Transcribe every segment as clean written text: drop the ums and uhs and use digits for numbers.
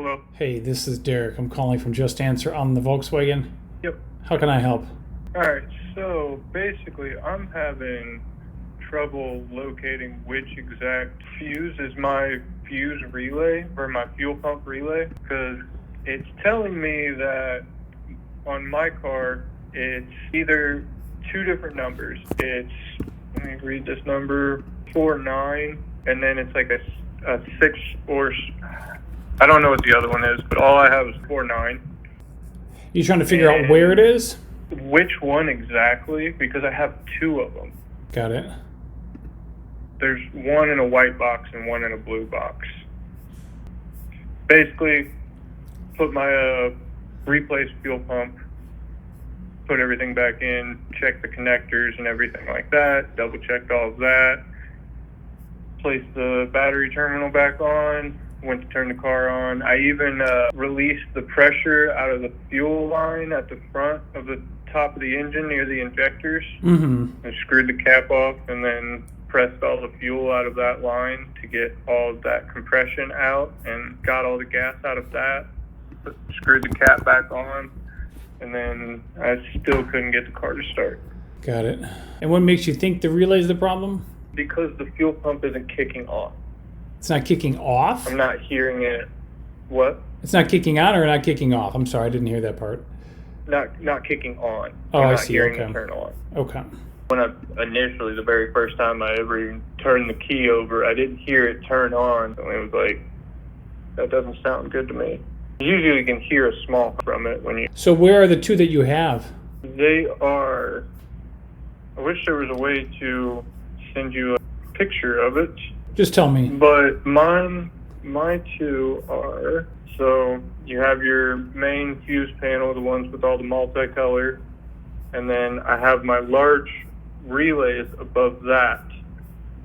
Hello. Hey, this is Derek. I'm calling from Just Answer on the Volkswagen. Yep. How can I help? Alright, so basically I'm having trouble locating which exact fuse is my fuse relay or my fuel pump relay, because it's telling me that on my car it's either two different numbers. It's, let me read this number, 49, and then it's like a 6 or, I don't know what the other one is, but all I have is 49. You trying to figure out where it is? Which one exactly? Because I have two of them. Got it. There's one in a white box and one in a blue box. Basically, put my replace fuel pump, put everything back in, check the connectors and everything like that, double checked all of that, place the battery terminal back on, went to turn the car on. I even released the pressure out of the fuel line at the front of the top of the engine near the injectors, and screwed the cap off, and then pressed all the fuel out of that line to get all of that compression out, and got all the gas out of that, screwed the cap back on, and then I still couldn't get the car to start. Got it. And what makes you think the relay is the problem? Because the fuel pump isn't kicking on. It's not kicking off? I'm not hearing it. What? It's not kicking on or not kicking off? I'm sorry, I didn't hear that part. Not kicking on. Oh, I'm I not see. hearing Okay. it turn on. Okay. When I initially, the very first time I ever even turned the key over, I didn't hear it turn on. And it was like, that doesn't sound good to me. Usually you can hear a small from it when you... So where are the two that you have? They are... I wish there was a way to send you a picture of it. Just tell me. But my two are... So you have your main fuse panel, the ones with all the multicolor, and then I have my large relays above that.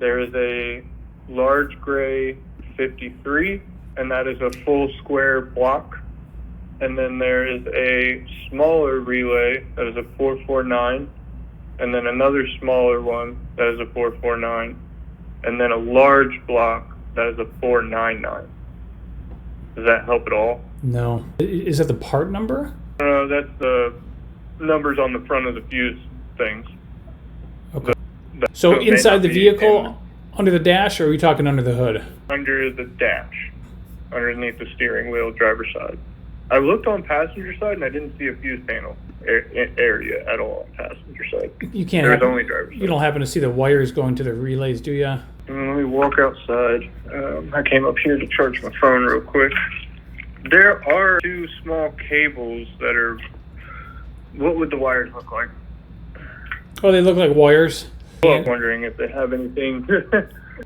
There is a large gray 53, and that is a full square block. And then there is a smaller relay that is a 449, and then another smaller one that is a 449, and then a large block that is a 499. Does that help at all? No. Is that the part number? No, that's the numbers on the front of the fuse things. Okay. So inside the vehicle, under the dash, or are we talking under the hood? Under the dash, underneath the steering wheel, driver's side. I looked on passenger side and I didn't see a fuse panel area at all on passenger side. You can't. There's only driver's side. You don't happen to see the wires going to the relays, do you? Let me walk outside. I came up here to charge my phone real quick. There are two small cables that are... What would the wires look like? Oh, they look like wires. Well, I'm wondering if they have anything.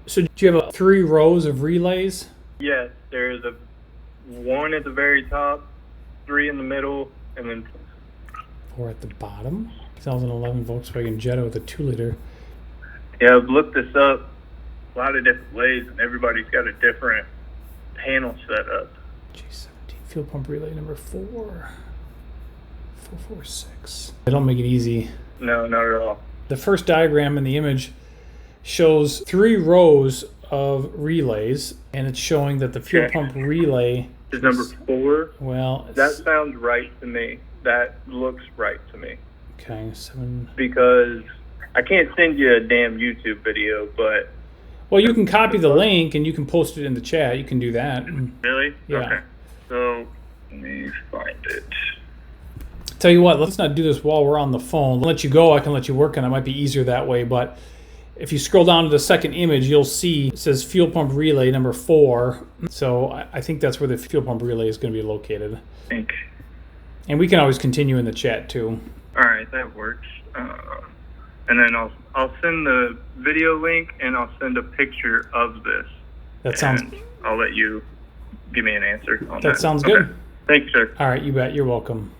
So do you have 3 rows of relays? Yes, there's a 1 at the very top, 3 in the middle, and then 4 at the bottom. 2011 Volkswagen Jetta with a 2-liter. Yeah, I've looked this up. A lot of different ways, and everybody's got a different panel set up. G17 fuel pump relay number 446. They don't make it easy. No, not at all. The first diagram in the image shows 3 rows of relays, and it's showing that the fuel pump relay is number 4. Well, that sounds right to me. That looks right to me. Okay, 7. Because I can't send you a damn YouTube video, but... Well, you can copy the link and you can post it in the chat. You can do that. Really? Yeah. Okay. So, let me find it. Tell you what, let's not do this while we're on the phone. I'll let you go. I can let you work on it. It might be easier that way. But if you scroll down to the second image, you'll see it says fuel pump relay number 4. So I think that's where the fuel pump relay is going to be located. I think. And we can always continue in the chat too. All right, that works. And then I'll send the video link and I'll send a picture of this. That sounds. I'll let you give me an answer on that. That sounds good. Thank you, sir. All right, you bet. You're welcome.